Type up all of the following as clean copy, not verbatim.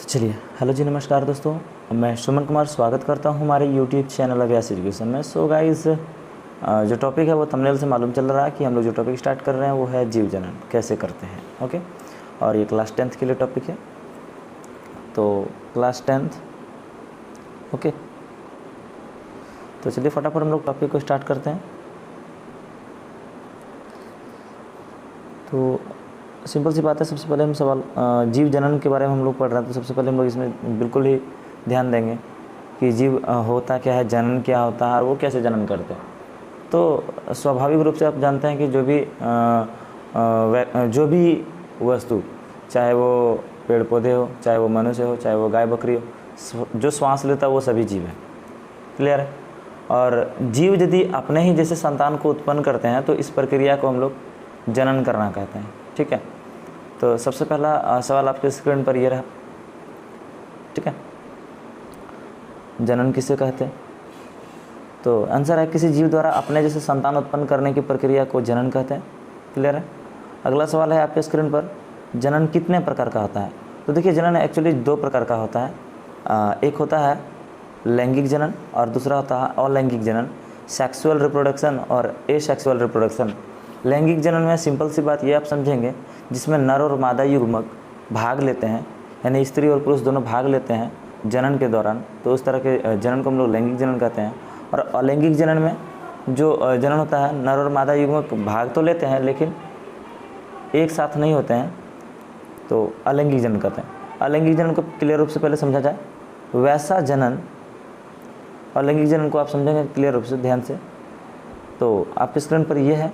चलिए, हेलो जी, नमस्कार दोस्तों। मैं सुमन कुमार स्वागत करता हूं हमारे यूट्यूब चैनल अभ्यास एजुकेशन में। सो गाइस, जो टॉपिक है वो थंबनेल से मालूम चल रहा है कि हम लोग जो टॉपिक स्टार्ट कर रहे हैं वो है जीव जनन कैसे करते हैं। ओके, और ये क्लास 10th के लिए टॉपिक है। तो क्लास 10th, ओके, तो चलिए फटाफट हम लोग टॉपिक को स्टार्ट करते हैं। तो सिंपल सी बात है, सबसे पहले हम सवाल जीव जनन के बारे में हम लोग पढ़ रहे हैं। तो सबसे पहले हम लोग इसमें बिल्कुल ही ध्यान देंगे कि जीव होता क्या है, जनन क्या होता है और वो कैसे जनन करते हैं। तो स्वाभाविक रूप से आप जानते हैं कि जो भी वस्तु, चाहे वो पेड़ पौधे हो, चाहे वो मनुष्य हो, चाहे वो गाय बकरी हो, जो श्वास लेता है वो सभी जीव है। क्लियर है। और जीव यदि अपने ही जैसे संतान को उत्पन्न करते हैं तो इस प्रक्रिया को हम लोग जनन करना कहते हैं। ठीक है। तो सबसे पहला सवाल आपके स्क्रीन पर ये रहा। ठीक है, जनन किसे कहते हैं? तो आंसर है किसी जीव द्वारा अपने जैसे संतान उत्पन्न करने की प्रक्रिया को जनन कहते हैं। क्लियर है। अगला सवाल है आपके स्क्रीन पर, जनन कितने प्रकार का होता है? तो देखिए, जनन एक्चुअली दो प्रकार का होता है। एक होता है लैंगिक जनन और दूसरा होता है अलैंगिक जनन, सेक्सुअल रिप्रोडक्शन और एसेक्सुअल रिप्रोडक्शन। लैंगिक जनन में सिंपल सी बात ये आप समझेंगे, जिसमें नर और मादा युग्मक भाग लेते हैं, यानी स्त्री और पुरुष दोनों भाग लेते हैं जनन के दौरान। तो उस तरह के जनन को हम लोग लैंगिक जनन कहते हैं। और अलैंगिक जनन में जो जनन होता है, नर और मादा युग्मक भाग तो लेते हैं लेकिन एक साथ नहीं होते हैं, तो अलैंगिक जनन कहते हैं। अलैंगिक जनन को क्लियर रूप से पहले समझा जाए। वैसा जनन, अलैंगिक जनन को आप समझेंगे क्लियर रूप से ध्यान से। तो आपके स्क्रीन पर यह है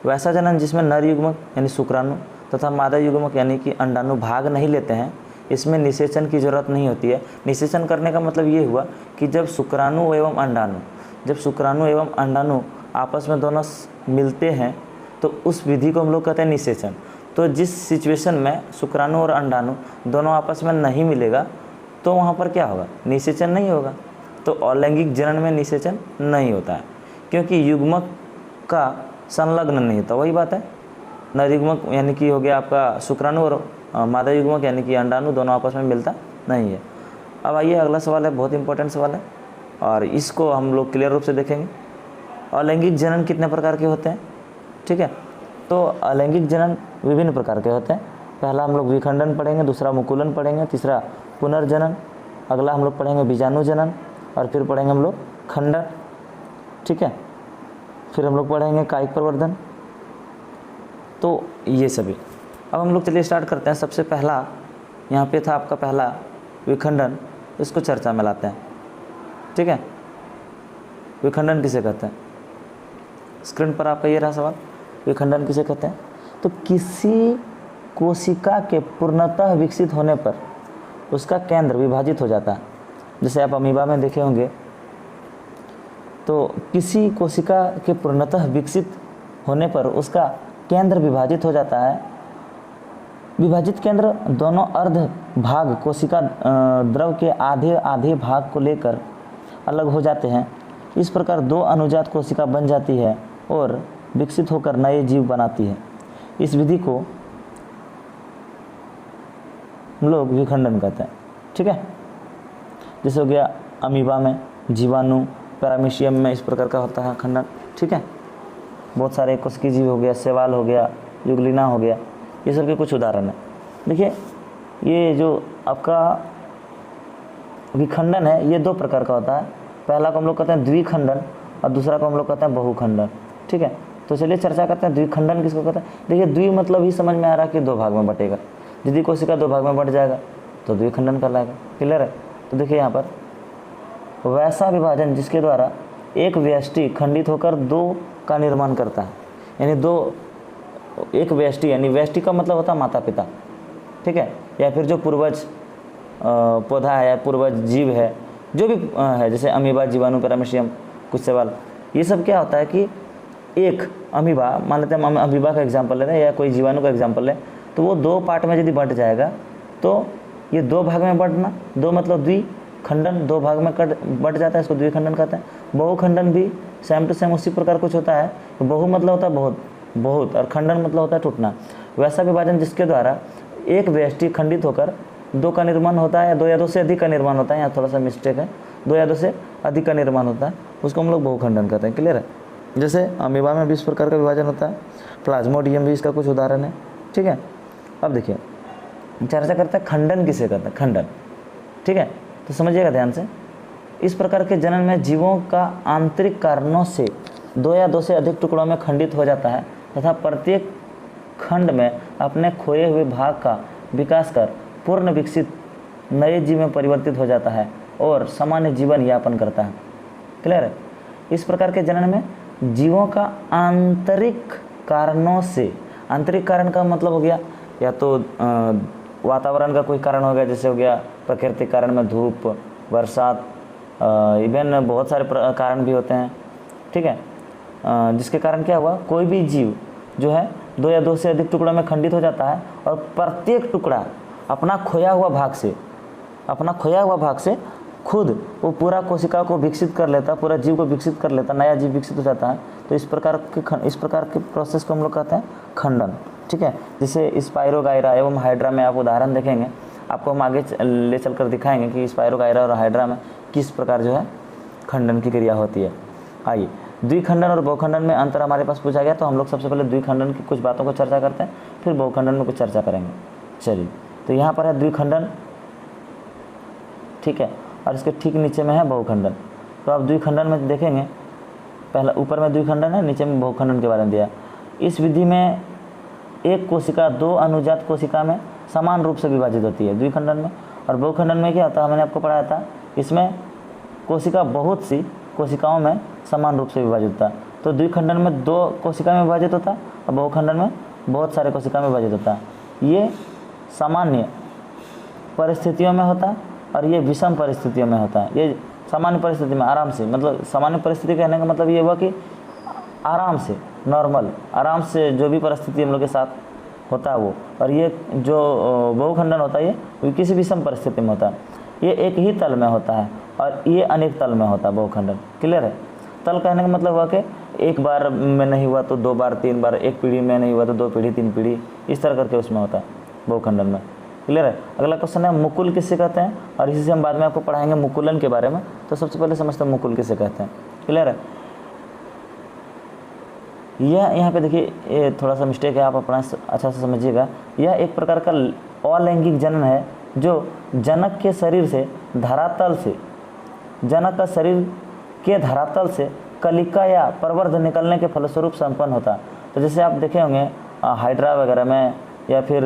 वैसा जनन जिसमें नर युग्मक यानी शुक्राणु तथा मादा युग्मक यानी कि अंडाणु भाग नहीं लेते हैं। इसमें निषेचन की जरूरत नहीं होती है। निषेचन करने का मतलब ये हुआ कि जब शुक्राणु एवं अंडाणु आपस में दोनों मिलते हैं तो उस विधि को हम लोग कहते हैं निषेचन। तो जिस सिचुएशन में शुक्राणु और अंडाणु दोनों आपस में नहीं मिलेगा तो वहाँ पर क्या होगा? निषेचन नहीं होगा। तो अलैंगिक जनन में निषेचन नहीं होता है क्योंकि युग्मक का संलग्न नहीं होता। वही बात है, नर युग्मक यानी कि हो गया आपका शुक्राणु और मादा युग्मक यानी कि अंडाणु दोनों आपस में मिलता नहीं है। अब आइए अगला सवाल है, बहुत इंपॉर्टेंट सवाल है और इसको हम लोग क्लियर रूप से देखेंगे। अलैंगिक जनन कितने प्रकार के होते हैं? ठीक है, तो अलैंगिक जनन विभिन्न प्रकार के होते हैं। पहला हम लोग विखंडन पढ़ेंगे, दूसरा मुकुलन पढ़ेंगे, तीसरा पुनर्जनन, अगला हम लोग पढ़ेंगे बीजाणु जनन और फिर पढ़ेंगे हम लोग खंडन। ठीक है, फिर हम लोग पढ़ेंगे कायिक प्रवर्धन। तो ये सभी अब हम लोग चलिए स्टार्ट करते हैं। सबसे पहला यहाँ पे था आपका पहला विखंडन, इसको चर्चा में लाते हैं। ठीक है, विखंडन किसे कहते हैं? स्क्रीन पर आपका ये रहा सवाल, विखंडन किसे कहते हैं? तो किसी कोशिका के पूर्णतः विकसित होने पर उसका केंद्र विभाजित हो जाता है। जैसे आप अमीबा में देखे होंगे, तो किसी कोशिका के पूर्णतः विकसित होने पर उसका केंद्र विभाजित हो जाता है। विभाजित केंद्र दोनों अर्ध भाग कोशिका द्रव के आधे आधे भाग को लेकर अलग हो जाते हैं। इस प्रकार दो अनुजात कोशिका बन जाती है और विकसित होकर नए जीव बनाती है। इस विधि को हम लोग विखंडन कहते हैं। ठीक है, जैसे हो गया अमीबा में, जीवाणु, पैरामीशियम में इस प्रकार का होता है खंडन। ठीक है, बहुत सारे कोशिकीय जीव हो गया, शैवाल हो गया, युगलिना हो गया, ये सब के कुछ उदाहरण है। देखिए, ये जो आपका विखंडन है ये दो प्रकार का होता है। पहला को हम लोग कहते हैं द्विखंडन और दूसरा को हम लोग कहते हैं बहुखंडन। ठीक है, तो चलिए चर्चा करते हैं द्विखंडन किसको कहते हैं। देखिए, द्वि मतलब ही समझ में आ रहा है कि दो भाग में बटेगा। यदि कोशिका दो भाग में बट जाएगा तो द्विखंडन कहलाएगा। क्लियर है। तो देखिए यहाँ पर वैसा विभाजन जिसके द्वारा एक व्यष्टि खंडित होकर दो का निर्माण करता है, यानी दो, एक व्यष्टि यानी व्यष्टि का मतलब होता है माता पिता। ठीक है, या फिर जो पूर्वज पौधा है या पूर्वज जीव है जो भी है, जैसे अमीबा, जीवाणु, पैरामीशियम, कुछ सवाल, ये सब क्या होता है कि एक अमीबा, मान लेते हैं हम अमीबा का एग्जाम्पल ले रहे हैं या कोई जीवाणु का एग्जाम्पल लें, तो वो दो पार्ट में यदि बट जाएगा तो ये दो भाग में बटना, दो मतलब द्विखंडन, दो भाग में बट जाता है, इसको द्विखंडन कहते हैं। बहुखंडन भी सेम टू सेम उसी प्रकार कुछ होता है। बहु मतलब होता है बहुत और खंडन मतलब होता है टूटना। वैसा विभाजन जिसके द्वारा एक व्यष्टि खंडित होकर दो का निर्माण होता है या दो या दो से अधिक का निर्माण होता है, यहाँ थोड़ा सा मिस्टेक है, दो या दो से अधिक का निर्माण होता है, उसको हम लोग बहुखंडन कहते हैं। क्लियर है। जैसे अमीबा में 20 प्रकार का विभाजन होता है, प्लाज्मोडियम भी इसका कुछ उदाहरण है। ठीक है, अब देखिए चर्चा करते हैं खंडन किसे कहते हैं, खंडन। ठीक है, तो समझिएगा ध्यान से। इस प्रकार के जनन में जीवों का आंतरिक कारणों से दो या दो से अधिक टुकड़ों में खंडित हो जाता है तथा प्रत्येक खंड में अपने खोए हुए भाग का विकास कर पूर्ण विकसित नए जीव में परिवर्तित हो जाता है और सामान्य जीवन यापन करता है। क्लियर है। इस प्रकार के जनन में जीवों का आंतरिक कारणों से, आंतरिक कारण का मतलब हो गया या तो वातावरण का कोई कारण हो गया, जैसे हो गया प्राकृतिक कारण में धूप, बरसात, इवन बहुत सारे कारण भी होते हैं। ठीक है, जिसके कारण क्या हुआ, कोई भी जीव जो है दो या दो से अधिक टुकड़ों में खंडित हो जाता है और प्रत्येक टुकड़ा अपना खोया हुआ भाग से खुद वो पूरा कोशिका को विकसित कर लेता, पूरा जीव को विकसित कर लेता, नया जीव विकसित हो जाता है। तो इस प्रकार के प्रोसेस को हम लोग कहते हैं खंडन। ठीक है, जैसे स्पाइरोगाइरा एवं हाइड्रा में आप उदाहरण देखेंगे, आपको हम आगे ले चलकर दिखाएंगे कि स्पाइरोगाइरा और हाइड्रा में किस प्रकार जो है खंडन की क्रिया होती है। आइए, द्विखंडन और बहुखंडन में अंतर हमारे पास पूछा गया, तो हम लोग सबसे पहले द्विखंडन की कुछ बातों को चर्चा करते हैं, फिर बहुखंडन में कुछ चर्चा करेंगे। चलिए, तो यहाँ पर है द्विखंडन, ठीक है, और इसके ठीक नीचे में है बहुखंडन। तो आप द्विखंडन में देखेंगे, पहला ऊपर में द्विखंडन है, नीचे में बहुखंडन के बारे में दिया। इस विधि में एक कोशिका दो अनुजात कोशिका में समान रूप से विभाजित होती है द्विखंडन में। और बहुखंडन में क्या होता है, मैंने आपको पढ़ाया था, इसमें कोशिका बहुत सी कोशिकाओं में समान रूप से विभाजित होता है। तो द्विखंडन में दो कोशिका में विभाजित होता है और बहुखंडन में बहुत सारे कोशिका में विभाजित होता है। ये सामान्य परिस्थितियों में होता है और ये विषम परिस्थितियों में होता है। ये सामान्य परिस्थिति में आराम से, मतलब सामान्य परिस्थिति कहने का मतलब ये हुआ कि आराम से, नॉर्मल, आराम से जो भी परिस्थिति हम लोग के साथ होता है वो। और ये जो बहुखंडन होता है ये किसी विषम परिस्थिति में होता है। ये एक ही तल में होता है और ये अनेक तल में होता है बहुखंडन। क्लियर है। तल कहने का मतलब हुआ कि एक बार में नहीं हुआ तो दो बार, तीन बार, एक पीढ़ी में नहीं हुआ तो दो पीढ़ी, तीन पीढ़ी, इस तरह करके उसमें होता है बहुखंडन में। क्लियर है। अगला क्वेश्चन है मुकुल किसे कहते हैं, और इसी से हम बाद में आपको पढ़ाएंगे मुकुलन के बारे में। तो सबसे पहले समझते हैं मुकुल किसे कहते हैं। क्लियर है। यह यहाँ पे देखिए, ये थोड़ा सा मिस्टेक है, आप अपना अच्छा से समझिएगा। यह एक प्रकार का अलैंगिक जनन है जो जनक के शरीर से धरातल से, जनक का शरीर के धरातल से कलिका या प्रवर्ध निकलने के फलस्वरूप संपन्न होता है। तो जैसे आप देखे होंगे हाइड्रा वगैरह में या फिर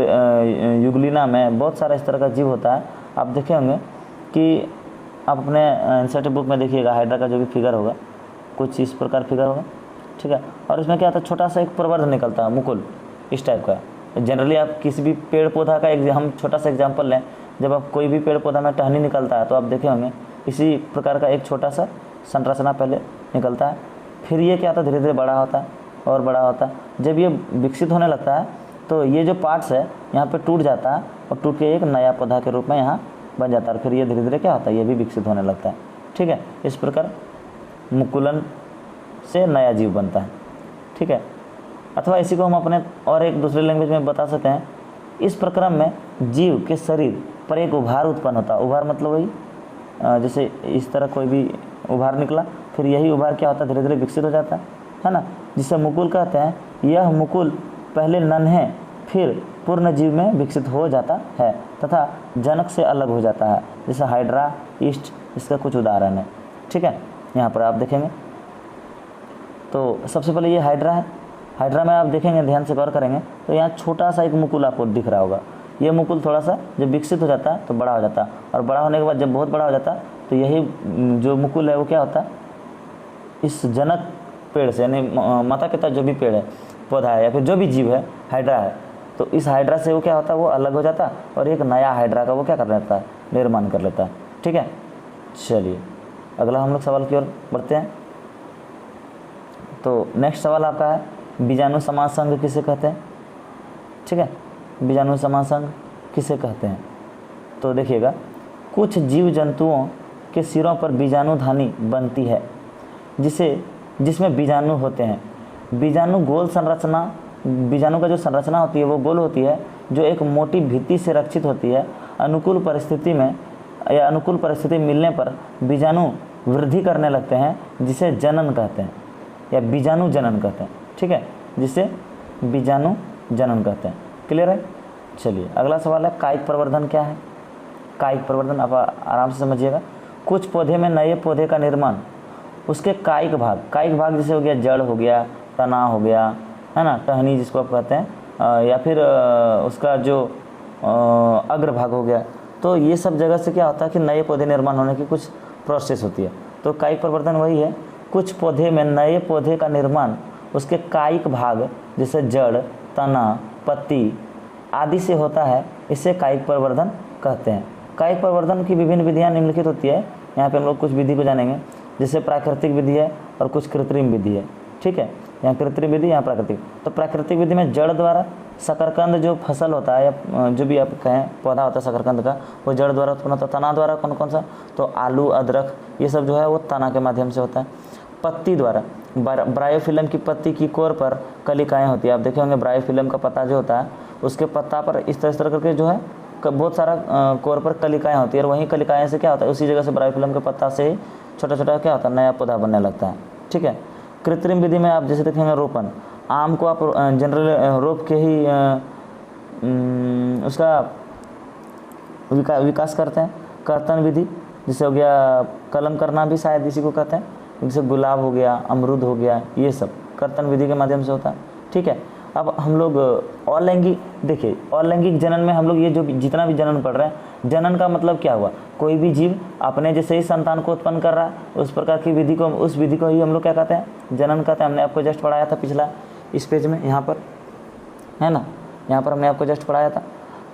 युगलिना में बहुत सारा इस तरह का जीव होता है। आप देखे होंगे कि आप अपने एनसीईआरटी बुक में देखिएगा, हाइड्रा का जो भी फिगर होगा कुछ इस प्रकार फिगर होगा। ठीक है। और इसमें क्या होता है, छोटा सा एक प्रवर्ध निकलता है, मुकुल इस टाइप का। जनरली आप किसी भी पेड़ पौधा का हम छोटा सा एग्जांपल लें, जब आप कोई भी पेड़ पौधा में टहनी निकलता है तो आप देखे होंगे इसी प्रकार का एक छोटा सा संरचना पहले निकलता है, फिर ये क्या होता है, धीरे धीरे बड़ा होता है और बड़ा होता है। जब ये विकसित होने लगता है तो ये जो पार्ट्स है यहाँ पे टूट जाता है और टूट के एक नया पौधा के रूप में यहाँ बन जाता है। फिर ये धीरे धीरे क्या होता है, ये भी विकसित होने लगता है। ठीक है। इस प्रकार मुकुलन से नया जीव बनता है। ठीक है। अथवा इसी को हम अपने और एक दूसरे लैंग्वेज में बता सकते हैं, इस प्रक्रम में जीव के शरीर पर एक उभार उत्पन्न होता है। उभार मतलब वही जैसे इस तरह कोई भी उभार निकला, फिर यही उभार क्या होता है, धीरे धीरे विकसित हो जाता है ना, जिसे मुकुल कहते हैं। यह मुकुल पहले नन्हे फिर पूर्ण जीव में विकसित हो जाता है तथा जनक से अलग हो जाता है। जैसे हाइड्रा, ईस्ट, इसका कुछ उदाहरण है। ठीक है। यहाँ पर आप देखेंगे तो सबसे पहले ये हाइड्रा है। हाइड्रा में आप देखेंगे, ध्यान से गौर करेंगे तो यहाँ छोटा सा एक मुकुल आपको दिख रहा होगा। ये मुकुल थोड़ा सा जब विकसित हो जाता है तो बड़ा हो जाता है, और बड़ा होने के बाद जब बहुत बड़ा हो जाता है तो यही जो मुकुल है वो क्या होता है, इस जनक पेड़ से, यानी माता पिता जो भी पेड़ है, पौधा है या फिर जो भी जीव है, हाइड्रा है, तो इस हाइड्रा से वो क्या होता है, वो अलग हो जाता है और एक नया हाइड्रा का वो क्या कर लेता है, निर्माण कर लेता है। ठीक है। चलिए अगला हम लोग सवाल की ओर बढ़ते हैं। तो नेक्स्ट सवाल आपका है, बीजाणु समासंग किसे कहते हैं। ठीक है। बीजाणु समासंग किसे कहते हैं, तो देखिएगा, कुछ जीव जंतुओं के सिरों पर बीजाणुधानी बनती है जिसमें बीजाणु होते हैं। बीजाणु गोल संरचना, बीजाणु का जो संरचना होती है वो गोल होती है, जो एक मोटी भित्ति से रक्षित होती है अनुकूल परिस्थिति में या अनुकूल परिस्थिति मिलने पर बीजाणु वृद्धि करने लगते हैं, जिसे जनन कहते हैं या बीजाणु जनन कहते हैं। ठीक है, जिसे बीजाणु जनन कहते हैं। क्लियर है? चलिए अगला सवाल है कायिक प्रवर्धन क्या है। कायिक प्रवर्धन आप आराम से समझिएगा। कुछ पौधे में नए पौधे का निर्माण उसके कायिक भाग जैसे हो गया जड़ हो गया, तना हो गया, है ना, टहनी जिसको आप कहते हैं, या फिर उसका जो अग्रभाग हो गया। तो ये सब जगह से क्या होता है कि नए पौधे निर्माण होने की कुछ प्रोसेस होती है। तो कायिक प्रवर्धन वही है, कुछ पौधे में नए पौधे का निर्माण उसके कायिक भाग जैसे जड़, तना, पत्ती आदि से होता है, इसे कायिक प्रवर्धन कहते हैं। कायिक प्रवर्धन की विभिन्न विधियाँ निम्नलिखित होती है। यहाँ पे हम लोग कुछ विधि को जानेंगे, जैसे प्राकृतिक विधि है और कुछ कृत्रिम विधि है। ठीक है, यहाँ कृत्रिम विधि, यहाँ प्राकृतिक। तो प्राकृतिक विधि में जड़ द्वारा शकरकंद जो फसल होता है या जो भी आप कहें पौधा होता है शकरकंद का, वो जड़ द्वारा उत्पन्न होता है। तना द्वारा कौन कौन सा, तो आलू, अदरक, ये सब जो है वो तना के माध्यम से होता है। पत्ती द्वारा ब्रायोफिल्म की पत्ती की कोर पर कलिकाएँ होती है। आप देखे होंगे ब्रायोफिल्म का पत्ता जो होता है उसके पत्ता पर इस तरह करके जो है बहुत सारा कोर पर कलिकाएँ होती है, और वहीं कलिकाएँ से क्या होता है, उसी जगह से ब्रायोफिल्म के पत्ता से ही छोटा छोटा क्या होता है, नया पौधा बनने लगता है। ठीक है, कृत्रिम विधि में आप जैसे देखेंगे रोपण, आम को आप जनरल रोप के ही उसका विकास करते हैं। कर्तन विधि जैसे हो गया, कलम करना भी शायद इसी को कहते हैं, जैसे गुलाब हो गया, अमरूद हो गया, ये सब कर्तन विधि के माध्यम से होता है। ठीक है, अब हम लोग अलैंगिक, देखिए अलैंगिक जनन में हम लोग ये जो जितना भी जनन पढ़ रहे हैं, जनन का मतलब क्या हुआ, कोई भी जीव अपने जैसे ही संतान को उत्पन्न कर रहा है, उस प्रकार की विधि को, उस विधि को ही हम लोग क्या कहते हैं, जनन कहते हैं। हमने आपको जस्ट पढ़ाया था पिछला इस पेज में, यहाँ पर है ना, यहाँ पर हमने आपको जस्ट पढ़ाया था।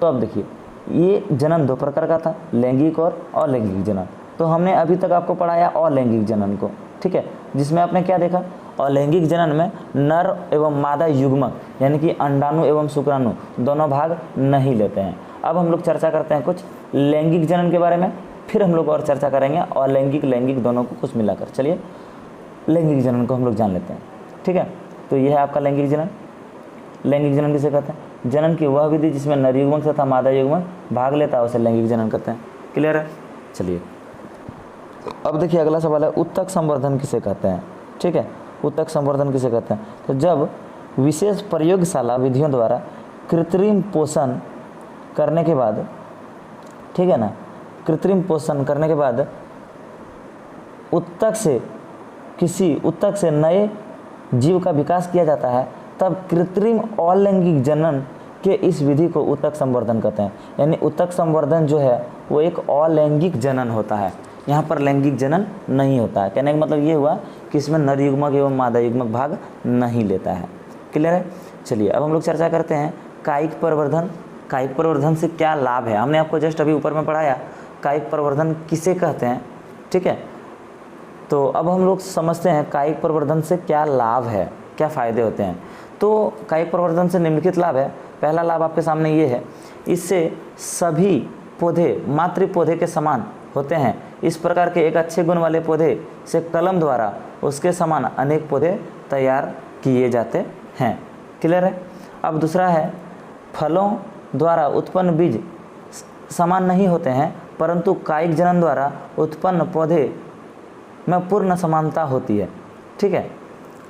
तो अब देखिए ये जनन दो प्रकार का था, लैंगिक और अलैंगिक जनन। तो हमने अभी तक आपको पढ़ाया अलैंगिक जनन को। ठीक है, जिसमें आपने क्या देखा, अलैंगिक जनन में नर एवं मादा युग्मक यानी कि अंडाणु एवं शुक्राणु दोनों भाग नहीं लेते हैं। अब हम लोग चर्चा करते हैं कुछ लैंगिक जनन के बारे में, फिर हम लोग और चर्चा करेंगे अलैंगिक लैंगिक दोनों को कुछ मिलाकर। चलिए लैंगिक जनन को हम लोग जान लेते हैं। ठीक है, तो यह है आपका लैंगिक जनन। लैंगिक जनन किसे कहते हैं, जनन की वह विधि जिसमें नर युग्मक तथा मादा युग्मक भाग लेता है उसे लैंगिक जनन कहते हैं। क्लियर है? चलिए अब देखिए अगला सवाल है उत्तक संवर्धन किसे कहते हैं। ठीक है, उत्तक संवर्धन किसे कहते हैं, तो जब विशेष प्रयोगशाला विधियों द्वारा कृत्रिम पोषण करने के बाद, ठीक है ना, कृत्रिम पोषण करने के बाद उत्तक से नए जीव का विकास किया जाता है, तब कृत्रिम अलैंगिक जनन के इस विधि को उत्तक संवर्धन कहते हैं। यानी उत्तक संवर्धन जो है वो एक अलैंगिक जनन होता है, यहाँ पर लैंगिक जनन नहीं होता है। कहने का मतलब ये हुआ कि इसमें नर युग्मक एवं मादा युग्मक भाग नहीं लेता है। क्लियर है? चलिए अब हम लोग चर्चा करते हैं कायिक प्रवर्धन। कायिक प्रवर्धन से क्या लाभ है, हमने आपको जस्ट अभी ऊपर में पढ़ाया कायिक प्रवर्धन किसे कहते हैं। ठीक है, तो अब हम लोग समझते हैं कायिक प्रवर्धन से क्या लाभ है, क्या फ़ायदे होते हैं। तो कायिक प्रवर्धन से निम्नलिखित लाभ है। पहला लाभ आपके सामने ये है, इससे सभी पौधे मातृ पौधे के समान होते हैं। इस प्रकार के एक अच्छे गुण वाले पौधे से कलम द्वारा उसके समान अनेक पौधे तैयार किए जाते हैं। क्लियर है? अब दूसरा है फलों द्वारा उत्पन्न बीज समान नहीं होते हैं, परंतु कायिक जनन द्वारा उत्पन्न पौधे में पूर्ण समानता होती है। ठीक है,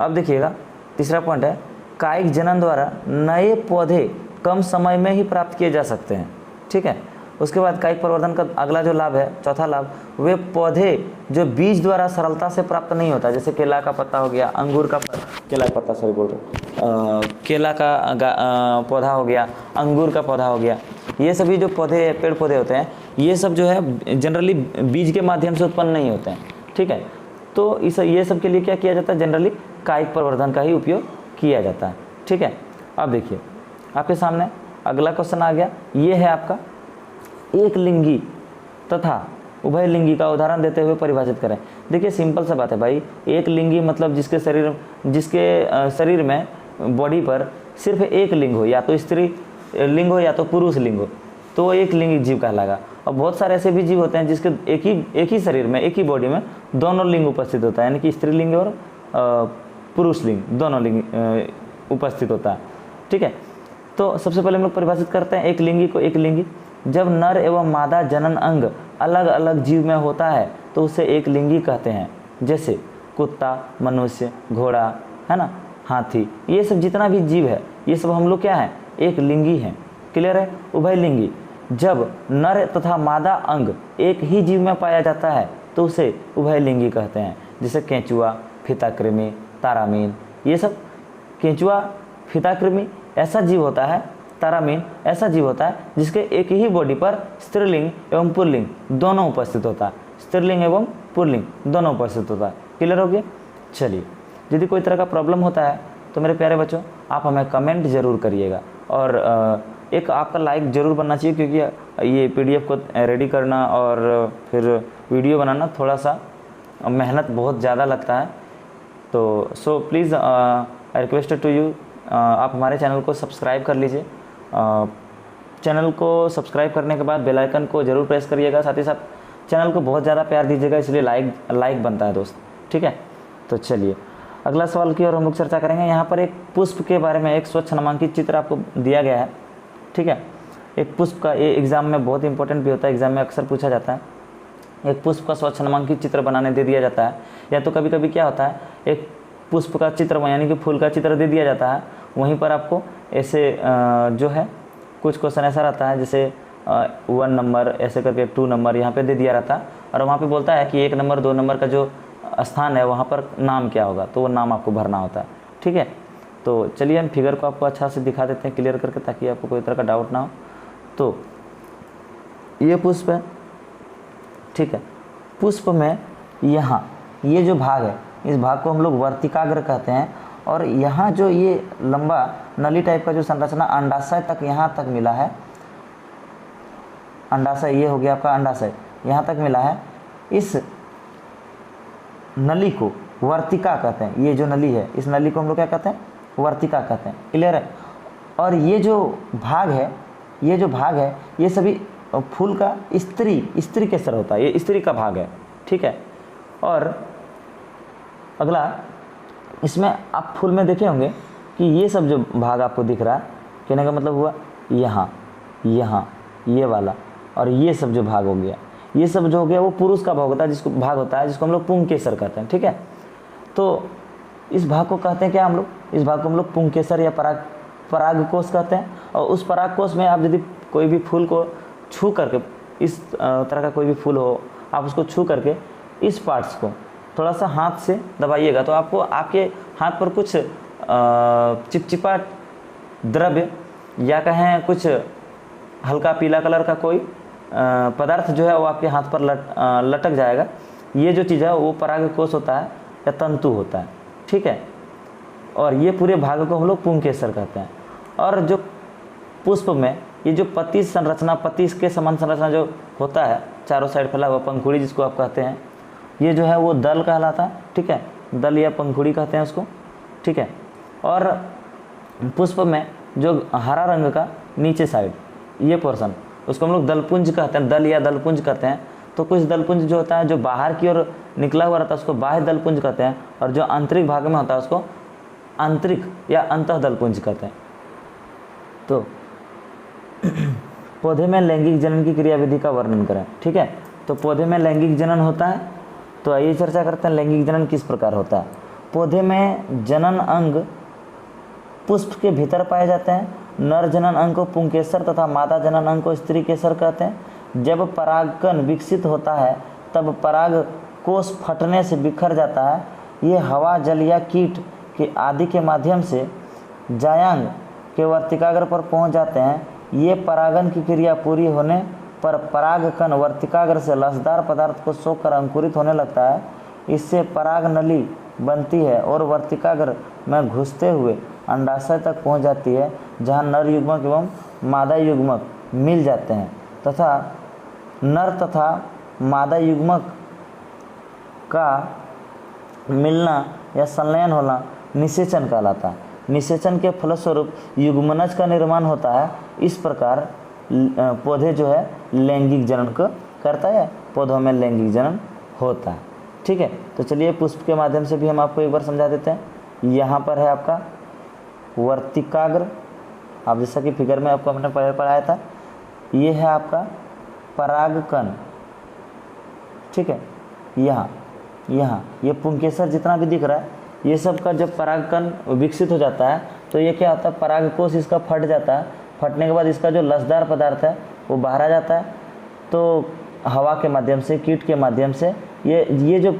अब देखिएगा तीसरा पॉइंट है कायिक जनन द्वारा नए पौधे कम समय में ही प्राप्त किए जा सकते हैं। ठीक है, उसके बाद कायिक प्रवर्धन का अगला जो लाभ है, चौथा लाभ, वे पौधे जो बीज द्वारा सरलता से प्राप्त नहीं होता, जैसे केला का पत्ता हो गया, अंगूर का केला का पत्ता सॉरी बोल रहे केला का पौधा हो गया, अंगूर का पौधा हो गया, ये सभी जो पौधे पेड़ पौधे होते हैं ये सब जो है जनरली बीज के माध्यम से उत्पन्न नहीं होते हैं। ठीक है, तो ये सब के लिए क्या किया जाता है, जनरली कायिक प्रवर्धन का ही उपयोग किया जाता है। ठीक है, अब देखिए आपके सामने अगला क्वेश्चन आ गया, ये है आपका एक लिंगी तथा उभय लिंगी का उदाहरण देते हुए परिभाषित करें। देखिए सिंपल सा बात है भाई, एक लिंगी मतलब जिसके शरीर में बॉडी पर सिर्फ एक लिंग हो, या तो स्त्री लिंग हो या तो पुरुष लिंग हो, तो एक लिंगी जीव कहलाएगा। और बहुत सारे ऐसे भी जीव होते हैं जिसके एक ही शरीर में, एक ही बॉडी में दोनों लिंग उपस्थित होता है, यानी कि स्त्रीलिंग और पुरुष लिंग दोनों लिंग उपस्थित होता है। ठीक है, तो सबसे पहले हम लोग परिभाषित करते हैं एक लिंगी को। एक लिंगी जब नर एवं मादा जनन अंग अलग अलग जीव में होता है तो उसे एक लिंगी कहते हैं। जैसे कुत्ता, मनुष्य, घोड़ा, है ना, हाथी, ये सब जितना भी जीव है ये सब हम लोग क्या है, एक लिंगी हैं। क्लियर है? उभयलिंगी। जब नर तथा मादा अंग एक ही जीव में पाया जाता है तो उसे उभयलिंगी कहते हैं। जैसे केंचुआ, फीताकृमि, तारामीन, ये सब। केंचुआ, फीताकृमि ऐसा जीव होता है, तारामीन ऐसा जीव होता है जिसके एक ही बॉडी पर स्त्रीलिंग एवं पुल्लिंग दोनों उपस्थित होता है। स्त्रीलिंग एवं पुल्लिंग दोनों उपस्थित होता है। क्लियर हो गया? चलिए, यदि कोई तरह का प्रॉब्लम होता है तो मेरे प्यारे बच्चों आप हमें कमेंट ज़रूर करिएगा, और एक आपका लाइक ज़रूर बनना चाहिए, क्योंकि ये PDF को रेडी करना और फिर वीडियो बनाना थोड़ा सा मेहनत बहुत ज़्यादा लगता है। तो so please I request to you, आप हमारे चैनल को सब्सक्राइब कर लीजिए। चैनल को सब्सक्राइब करने के बाद बेल आइकन को ज़रूर प्रेस करिएगा। साथ ही साथ चैनल को बहुत ज़्यादा प्यार दीजिएगा, इसलिए लाइक बनता है दोस्त। ठीक है, तो चलिए अगला सवाल की ओर हम लोग चर्चा करेंगे। यहाँ पर एक पुष्प के बारे में एक स्वच्छ नामांकित चित्र आपको दिया गया है। ठीक है, एक पुष्प का, ये एग्ज़ाम में बहुत इंपॉर्टेंट भी होता है, एग्ज़ाम में अक्सर पूछा जाता है। एक पुष्प का स्वच्छ नामांकित चित्र बनाने दे दिया जाता है, या तो कभी कभी क्या होता है, एक पुष्प का चित्र यानी कि फूल का चित्र दे दिया जाता है, वहीं पर आपको ऐसे जो है कुछ क्वेश्चन ऐसा रहता है, जैसे 1 नंबर ऐसे करके 2 नंबर यहाँ पे दे दिया रहता है, और वहाँ पे बोलता है कि 1 नंबर 2 नंबर का जो स्थान है वहाँ पर नाम क्या होगा, तो वो नाम आपको भरना होता है। ठीक है, तो चलिए हम फिगर को आपको अच्छा से दिखा देते हैं क्लियर करके, ताकि आपको कोई तरह का डाउट ना हो। तो ये पुष्प है। ठीक है, पुष्प में यहाँ ये जो भाग है, इस भाग को हम लोग वर्तिकाग्र कहते हैं, और यहाँ जो ये लंबा नली टाइप का जो संरचना अंडाशय तक यहाँ तक मिला है, अंडाशय ये हो गया आपका अंडाशय, यहाँ तक मिला है, इस नली को वर्तिका कहते हैं। ये जो नली है इस नली को हम लोग क्या कहते हैं, वर्तिका कहते हैं। क्लियर है? और ये जो भाग है, ये जो भाग है, ये सभी फूल का स्त्री केसर होता है, ये स्त्री का भाग है। ठीक है, और अगला इसमें आप फूल में देखे होंगे कि ये सब जो भाग आपको दिख रहा है, कहने का मतलब हुआ यहाँ, यहाँ ये वाला, और ये सब जो भाग हो गया, ये सब जो हो गया वो पुरुष का भाग होता है, जिसको हम लोग पुंकेसर कहते हैं। ठीक है, तो इस भाग को कहते हैं क्या हम लोग, इस भाग को हम लोग पुंकेसर या परागकोश कहते हैं। और उस परागकोश में आप यदि कोई भी फूल को छू करके, इस तरह का कोई भी फूल हो, आप उसको छू करके इस पार्ट्स को थोड़ा सा हाथ से दबाइएगा, तो आपको आपके हाथ पर कुछ चिपचिपा द्रव्य या कहें कुछ हल्का पीला कलर का कोई पदार्थ जो है वो आपके हाथ पर लटक जाएगा। ये जो चीज़ है वो परागकोश होता है या तंतु होता है। ठीक है, और ये पूरे भाग को हम लोग पुंकेसर कहते हैं। और जो पुष्प में ये जो पत्ती संरचना, पत्ती के समान संरचना जो होता है, चारों साइड फैला हुआ पंखुड़ी जिसको आप कहते हैं, ये जो है वो दल कहलाता है। ठीक है, दल या पंखुड़ी कहते हैं उसको। ठीक है, और पुष्प में जो हरा रंग का नीचे साइड ये पोर्शन, उसको हम लोग दलपुंज कहते हैं, दल या दलपुंज कहते हैं। तो कुछ दलपुंज जो होता है जो बाहर की ओर निकला हुआ रहता है उसको बाह्य दलपुंज कहते हैं, और जो आंतरिक भाग में होता है उसको आंतरिक या अंतः दलपुंज कहते हैं। तो पौधे में लैंगिक जनन की क्रियाविधि का वर्णन करें। ठीक है, तो पौधे में लैंगिक जनन होता है, तो आइए चर्चा करते हैं लैंगिक जनन किस प्रकार होता है। पौधे में जनन अंग पुष्प के भीतर पाए जाते हैं। नर जनन अंग को पुंकेसर तथा मादा जनन अंग को स्त्री केसर कहते हैं। जब परागकण विकसित होता है तब पराग कोष फटने से बिखर जाता है। ये हवा, जल या कीट के आदि के माध्यम से जायांग के वर्तिकाग्र पर पहुंच जाते हैं। ये परागन की क्रिया पूरी होने पर परागकण वर्तिकाग्र से लसदार पदार्थ को सोखकर अंकुरित होने लगता है। इससे पराग नली बनती है और वर्तिकाग्र में घुसते हुए अंडाशय तक पहुंच जाती है, जहां नर युग्मक एवं मादा युग्मक मिल जाते हैं तथा नर तथा मादा युग्मक का मिलना या संलयन होना निषेचन कहलाता है। निषेचन के फलस्वरूप युग्मनज का निर्माण होता है। इस प्रकार पौधे जो है लैंगिक जनन को करता है, पौधों में लैंगिक जनन होता है। ठीक है, तो चलिए पुष्प के माध्यम से भी हम आपको एक बार समझा देते हैं। यहाँ पर है आपका वर्तिकाग्र, आप जैसा कि फिगर में आपको हमने पढ़ाया था, ये है आपका परागकण, ठीक है। यहाँ ये पुंकेसर जितना भी दिख रहा है, ये सब का जब परागकण विकसित हो जाता है तो ये क्या होता है, परागकोश इसका फट जाता है। फटने के बाद इसका जो लसदार पदार्थ है वो बाहर आ जाता है। तो हवा के माध्यम से, कीट के माध्यम से ये जो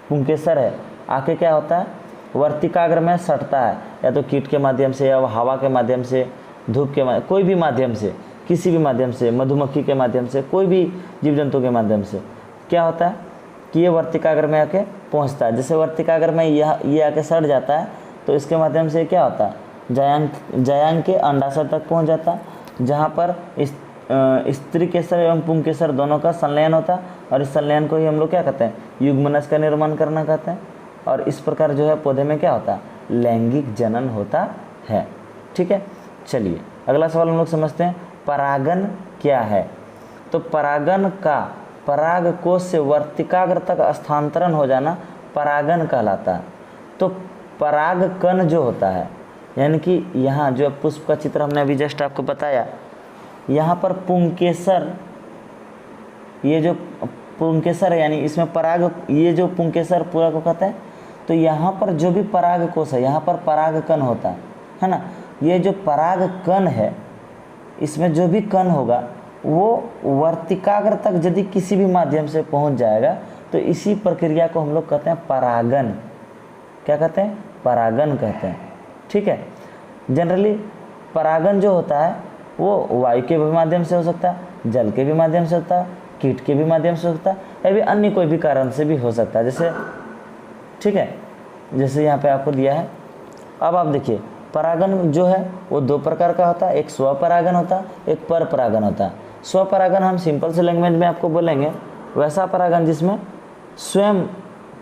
पुंकेसर है आके क्या होता है, वर्तिकाग्र में सटता है, या तो कीट के माध्यम से, या हवा के माध्यम से, धूप के माध्यम, कोई भी माध्यम से, किसी भी माध्यम से, मधुमक्खी के माध्यम से, कोई भी जीव जंतु के माध्यम से क्या होता है कि ये वर्तिकाग्र में आके पहुंचता है। जैसे वर्तिकाग्र में ये आके सट जाता है तो इसके माध्यम से क्या होता है, जायांग के अंडाशय तक पहुंच जाता है, जहाँ पर स्त्री केसर एवं पुंकेसर दोनों का संलयन होता है। और इस संलयन को ही हम लोग क्या कहते हैं, युग्मनज का निर्माण करना कहते हैं। और इस प्रकार जो है पौधे में क्या होता है, लैंगिक जनन होता है, ठीक है। चलिए अगला सवाल हम लोग समझते हैं, परागन क्या है। तो परागन का पराग कोश से वर्तिकाग्र तक स्थानांतरण हो जाना परागन कहलाता है। तो परागकण जो होता है, यानी कि यहाँ जो पुष्प का चित्र हमने अभी जस्ट आपको बताया, यहाँ पर पुंकेसर, ये जो पुंकेसर है यानी इसमें पराग, ये जो पुंकेसर पूरा को कहते हैं। तो यहाँ पर जो भी पराग कोश है, यहाँ पर परागकण होता है ना। ये जो परागकण है, इसमें जो भी कण होगा वो वर्तिकाग्र तक यदि किसी भी माध्यम से पहुँच जाएगा तो इसी प्रक्रिया को हम लोग कहते हैं परागन। क्या कहते हैं, परागन कहते हैं, ठीक है। जनरली परागन जो होता है वो वायु के भी माध्यम से हो सकता है, जल के भी माध्यम से होता है, कीट के भी माध्यम से हो सकता है, या भी अन्य कोई भी कारण से भी हो सकता है, जैसे, ठीक है, जैसे यहाँ पे आपको दिया है। अब आप देखिए परागन जो है वो दो प्रकार का होता है, एक स्वपरागन होता है, एक पर परागन होता है। स्वपरागन हम सिंपल से लैंग्वेज में आपको बोलेंगे, वैसा परागन जिसमें स्वयं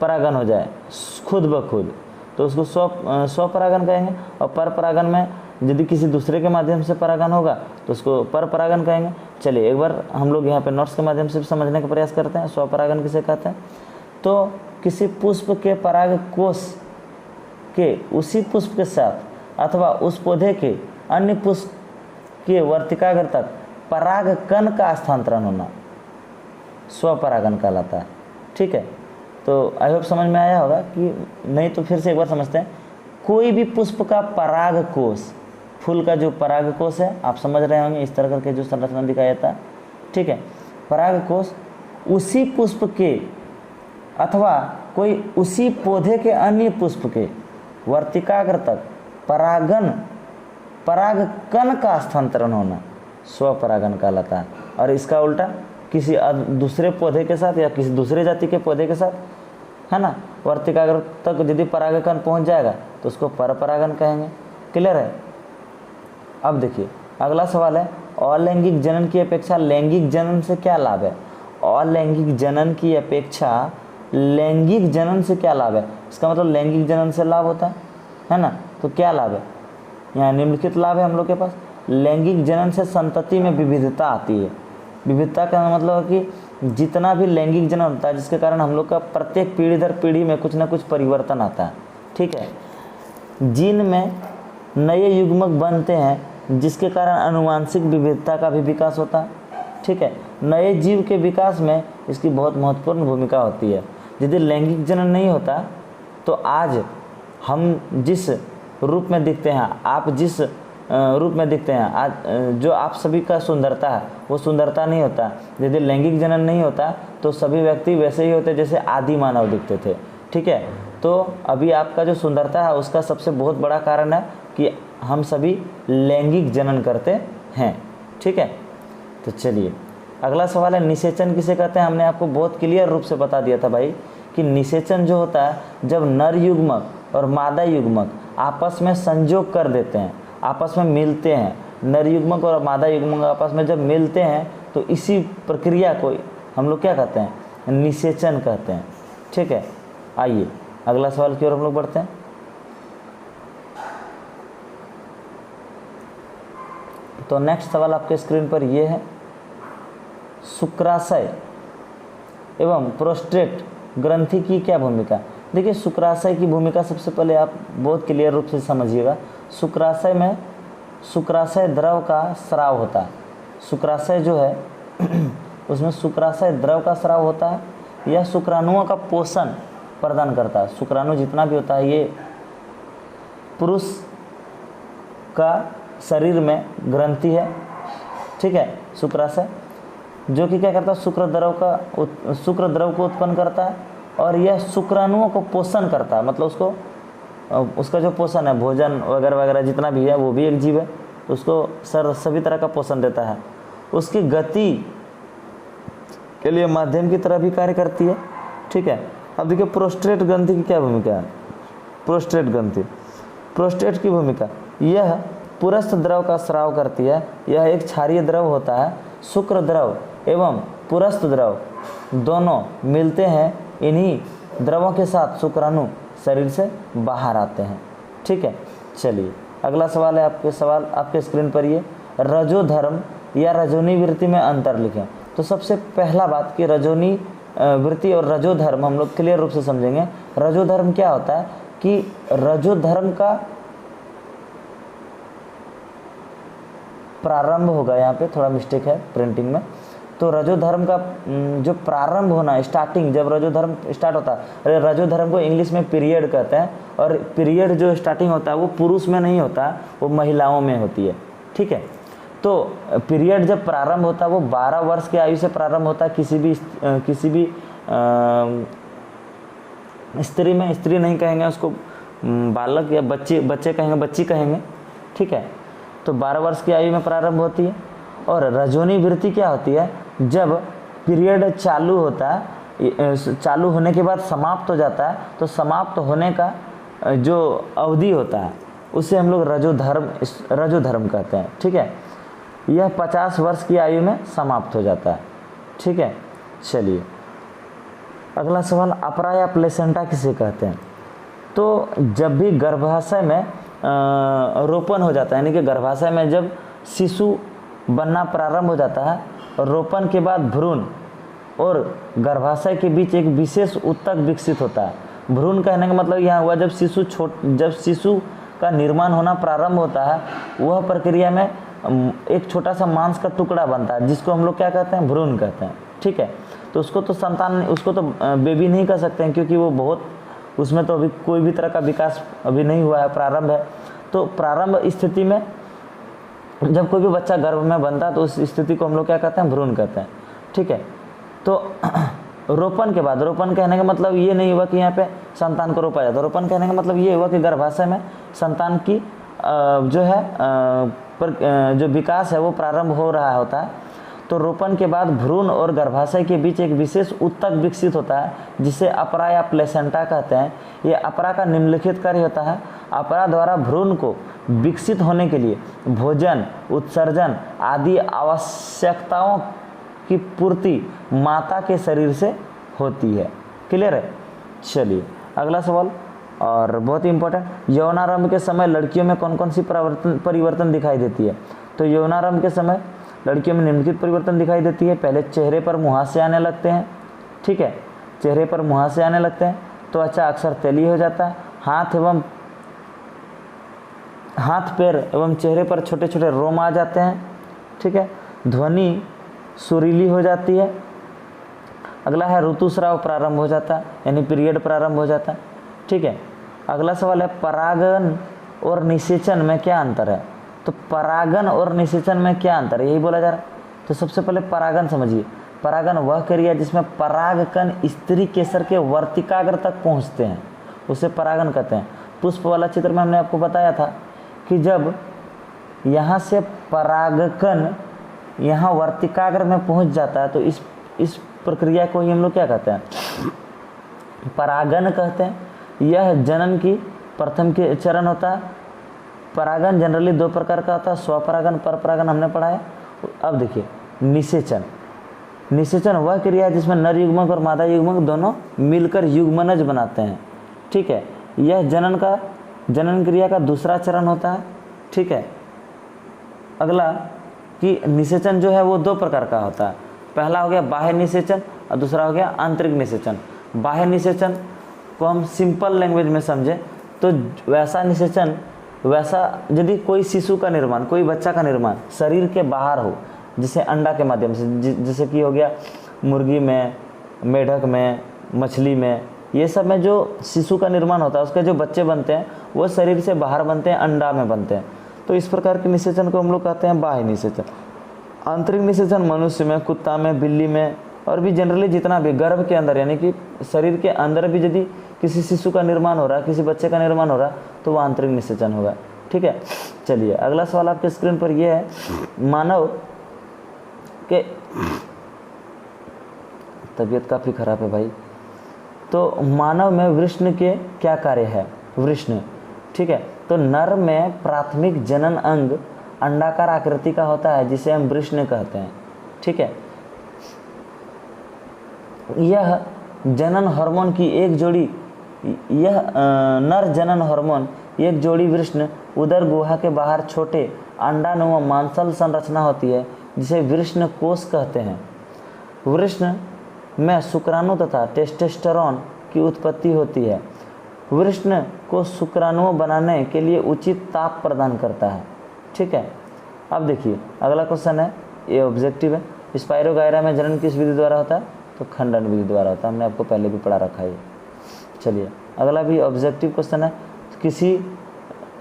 परागन हो जाए खुद ब खुद, तो उसको स्वपरागन कहेंगे। और पर परागन में यदि किसी दूसरे के माध्यम से परागन होगा तो उसको पर परागन कहेंगे। चलिए एक बार हम लोग यहाँ पे नोट्स के माध्यम से समझने का प्रयास करते हैं स्वपरागन किसे कहते हैं। तो किसी पुष्प के पराग कोश के उसी पुष्प के साथ अथवा उस पौधे के अन्य पुष्प के वर्तिकाग्र तक परागकण का स्थानांतरण होना स्वपरागन कहलाता है, ठीक है। तो आई होप समझ में आया होगा, कि नहीं तो फिर से एक बार समझते हैं। कोई भी पुष्प का पराग कोश, फूल का जो पराग कोश है आप समझ रहे होंगे, इस तरह करके जो संरचना दिखाया जाता है, ठीक है। पराग कोश उसी पुष्प के अथवा कोई उसी पौधे के अन्य पुष्प के वर्तिकाग्र तक परागकण का स्थानांतरण होना स्वपरागन कहलाता है। और इसका उल्टा किसी दूसरे पौधे के साथ या किसी दूसरे जाति के पौधे के साथ, है ना, वर्तिकाग्र तक यदि परागकण पहुंच जाएगा तो उसको परपरागन कहेंगे। क्लियर है। अब देखिए अगला सवाल है, अलैंगिक जनन की अपेक्षा लैंगिक जनन से क्या लाभ है। अलैंगिक जनन की अपेक्षा लैंगिक जनन से क्या लाभ है। इसका मतलब लैंगिक जनन से लाभ होता है ना, तो क्या लाभ है, यहाँ निम्नलिखित लाभ है हम लोग के पास। लैंगिक जनन से संतति में विविधता आती है। विविधता का मतलब है कि जितना भी लैंगिक जनन होता है जिसके कारण हम लोग का प्रत्येक पीढ़ी दर पीढ़ी में कुछ ना कुछ परिवर्तन आता है, ठीक है। जीन में नए युग्मक बनते हैं जिसके कारण अनुवांशिक विविधता का भी विकास होता है, ठीक है। नए जीव के विकास में इसकी बहुत महत्वपूर्ण भूमिका होती है। यदि लैंगिक जनन नहीं होता तो आज हम जिस रूप में दिखते हैं, आप जिस रूप में दिखते हैं आज, जो आप सभी का सुंदरता है वो सुंदरता नहीं होता। यदि लैंगिक जनन नहीं होता तो सभी व्यक्ति वैसे ही होते जैसे आदि मानव दिखते थे, ठीक है। तो अभी आपका जो सुंदरता है उसका सबसे बहुत बड़ा कारण है कि हम सभी लैंगिक जनन करते हैं, ठीक है। तो चलिए अगला सवाल है, निषेचन किसे कहते हैं। हमने आपको बहुत क्लियर रूप से बता दिया था भाई कि निषेचन जो होता है जब नर युग्मक और मादा युग्मक आपस में संयोग कर देते हैं, आपस में मिलते हैं, नर युग्मक और मादा युग्मक आपस में जब मिलते हैं तो इसी प्रक्रिया को हम लोग क्या कहते हैं, निषेचन कहते हैं, ठीक है। आइए अगला सवाल की ओर हम लोग बढ़ते हैं। तो नेक्स्ट सवाल आपके स्क्रीन पर ये है, शुक्राशय एवं प्रोस्टेट ग्रंथि की क्या भूमिका। देखिए शुक्राशय की भूमिका सबसे पहले आप बहुत क्लियर रूप से समझिएगा। शुक्राशय में शुक्राशय द्रव का स्राव होता है। शुक्राशय जो है उसमें शुक्राशय द्रव का स्राव होता है। यह शुक्राणुओं का पोषण प्रदान करता है। शुक्राणु जितना भी होता है ये पुरुष का शरीर में ग्रंथि है, ठीक है, शुक्राशय, जो कि क्या करता है, शुक्र द्रव को उत्पन्न करता है और यह शुक्राणुओं को पोषण करता है। मतलब उसका जो पोषण है, भोजन वगैरह वगैरह जितना भी है, वो भी एक जीव है, उसको सभी तरह का पोषण देता है। उसकी गति के लिए माध्यम की तरह भी कार्य करती है, ठीक है। अब देखिए प्रोस्टेट ग्रंथि की क्या भूमिका है। प्रोस्टेट ग्रंथि, प्रोस्टेट की भूमिका, यह पुरस्थ द्रव का स्राव करती है। यह एक क्षारीय द्रव होता है। शुक्र द्रव एवं पुरस्थ द्रव दोनों मिलते हैं। इन्हीं द्रवों के साथ शुक्राणु शरीर से बाहर आते हैं, ठीक है। चलिए अगला सवाल है आपके स्क्रीन पर, ये रजोधर्म या रजोनी वृत्ति में अंतर लिखें। तो सबसे पहला बात कि रजोनी वृत्ति और रजोधर्म हम लोग क्लियर रूप से समझेंगे। रजोधर्म क्या होता है कि रजोधर्म का प्रारंभ होगा, यहाँ पे थोड़ा मिस्टेक है प्रिंटिंग में। तो रजोधर्म का जो प्रारंभ होना है, स्टार्टिंग, जब रजोधर्म स्टार्ट होता है, रजोधर्म को इंग्लिश में पीरियड कहते हैं। और पीरियड जो स्टार्टिंग होता है वो पुरुष में नहीं होता, वो महिलाओं में होती है, ठीक है। तो पीरियड जब प्रारंभ होता है वो 12 वर्ष की आयु से प्रारंभ होता है। किसी भी स्त्री में, स्त्री नहीं कहेंगे उसको, बालक या बच्चे कहेंगे, बच्ची कहेंगे, ठीक है। तो 12 वर्ष की आयु में प्रारंभ होती है। और रजोनी वृत्ति क्या होती है, जब पीरियड चालू होता है, चालू होने के बाद समाप्त हो जाता है, तो समाप्त होने का जो अवधि होता है उसे हम लोग रजोधर्म कहते हैं, ठीक है। यह 50 वर्ष की आयु में समाप्त हो जाता है, ठीक है। चलिए अगला सवाल, अपरा या प्लेसेंटा किसे कहते हैं। तो जब भी गर्भाशय में रोपण हो जाता है, यानी कि गर्भाशय में जब शिशु बनना प्रारंभ हो जाता है, रोपण के बाद भ्रूण और गर्भाशय के बीच एक विशेष ऊतक विकसित होता है। भ्रूण कहने का मतलब यह हुआ जब शिशु का निर्माण होना प्रारंभ होता है, वह प्रक्रिया में एक छोटा सा मांस का टुकड़ा बनता है, जिसको हम लोग क्या कहते हैं, भ्रूण कहते हैं, ठीक है। तो उसको तो बेबी नहीं कह सकते हैं, क्योंकि वो उसमें तो अभी कोई भी तरह का विकास अभी नहीं हुआ है, प्रारंभ है। तो प्रारंभ स्थिति में जब कोई भी बच्चा गर्भ में बनता है तो उस स्थिति को हम लोग क्या कहते हैं, भ्रूण कहते हैं, ठीक है। तो रोपण के बाद, रोपण कहने का मतलब ये नहीं हुआ कि यहाँ पे संतान को रोपा जाता, रोपण कहने का मतलब ये हुआ कि गर्भाशय में संतान की जो विकास है वो प्रारंभ हो रहा होता है। तो रोपण के बाद भ्रूण और गर्भाशय के बीच एक विशेष ऊतक विकसित होता है, जिसे अपरा या प्लेसेंटा कहते हैं। ये अपरा का निम्नलिखित कार्य होता है। अपरा द्वारा भ्रूण को विकसित होने के लिए भोजन, उत्सर्जन आदि आवश्यकताओं की पूर्ति माता के शरीर से होती है। क्लियर है। चलिए अगला सवाल, और बहुत ही इंपॉर्टेंट, यौनारंभ के समय लड़कियों में कौन कौन सी परिवर्तन दिखाई देती है। तो यौनारंभ के समय लड़कियों में निम्नलिखित परिवर्तन दिखाई देती है। पहले चेहरे पर मुहासे आने लगते हैं, ठीक है, चेहरे पर मुहासे आने लगते हैं। त्वचा अक्सर तैलीय हो जाता है। हाथ पैर एवं चेहरे पर छोटे छोटे रोम आ जाते हैं, ठीक है। ध्वनि सुरीली हो जाती है। अगला है ऋतुस्राव प्रारंभ हो जाता है, यानी पीरियड प्रारंभ हो जाता है, ठीक है। अगला सवाल है, परागन और निषेचन में क्या अंतर है। तो परागन और निषेचन में क्या अंतर है, यही बोला जा रहा है। तो सबसे पहले परागन समझिए। परागन वह क्रिया जिसमें परागकण स्त्री केसर के वर्तिकाग्र तक पहुंचते हैं, उसे परागन कहते हैं। पुष्प वाला चित्र में हमने आपको बताया था कि जब यहाँ से परागकण यहाँ वर्तिकाग्र में पहुंच जाता है, तो इस प्रक्रिया को ही हम लोग क्या कहते हैं, परागन कहते हैं। यह जनन की प्रथम के चरण होता है। परागन जनरली 2 प्रकार का होता है, स्वपरागन, परपरागन हमने पढ़ा है। अब देखिए निषेचन। निषेचन वह क्रिया है जिसमें नर युग्मक और मादा युग्मक दोनों मिलकर युग्मनज बनाते हैं, ठीक है। यह जनन क्रिया का दूसरा चरण होता है, ठीक है। अगला कि निषेचन जो है वो 2 प्रकार का होता है। पहला हो गया बाह्य निषेचन और दूसरा हो गया आंतरिक निषेचन। बाह्य निषेचन को हम सिंपल लैंग्वेज में समझें तो वैसा निषेचन, वैसा यदि कोई शिशु का निर्माण, कोई बच्चा का निर्माण शरीर के बाहर हो, जैसे अंडा के माध्यम से, जैसे कि हो गया मुर्गी में, मेढक में, मछली में, ये सब में जो शिशु का निर्माण होता है, उसके जो बच्चे बनते हैं वो शरीर से बाहर बनते हैं, अंडा में बनते हैं। तो इस प्रकार के निषेचन को हम लोग कहते हैं बाह्य निषेचन। आंतरिक निषेचन मनुष्य में, कुत्ता में, बिल्ली में और भी जनरली जितना भी गर्भ के अंदर यानी कि शरीर के अंदर भी यदि किसी शिशु का निर्माण हो रहा है, किसी बच्चे का निर्माण हो रहा है, तो वो आंतरिक निषेचन होगा। ठीक है, चलिए अगला सवाल आपके स्क्रीन पर ये है, मानव के तबीयत काफ़ी खराब है भाई। तो मानव में वृषण के क्या कार्य है? वृषण, ठीक है, तो नर में प्राथमिक जनन अंग अंडाकार आकृति का होता है जिसे हम वृषण कहते हैं। ठीक है, यह जनन हार्मोन की एक जोड़ी, यह नर जनन हार्मोन एक जोड़ी वृषण उदर गुहा के बाहर छोटे अंडानुमा मांसल संरचना होती है जिसे वृषण कोष कहते हैं। वृषण में शुक्राणु तथा टेस्टोस्टेरोन की उत्पत्ति होती है। वृषण को शुक्राणु बनाने के लिए उचित ताप प्रदान करता है। ठीक है, अब देखिए अगला क्वेश्चन है, ये ऑब्जेक्टिव है, स्पाइरोगायरा में जनन किस विधि द्वारा होता है? तो खंडन विधि द्वारा होता है, हमने आपको पहले भी पढ़ा रखा है। चलिए अगला भी ऑब्जेक्टिव क्वेश्चन है,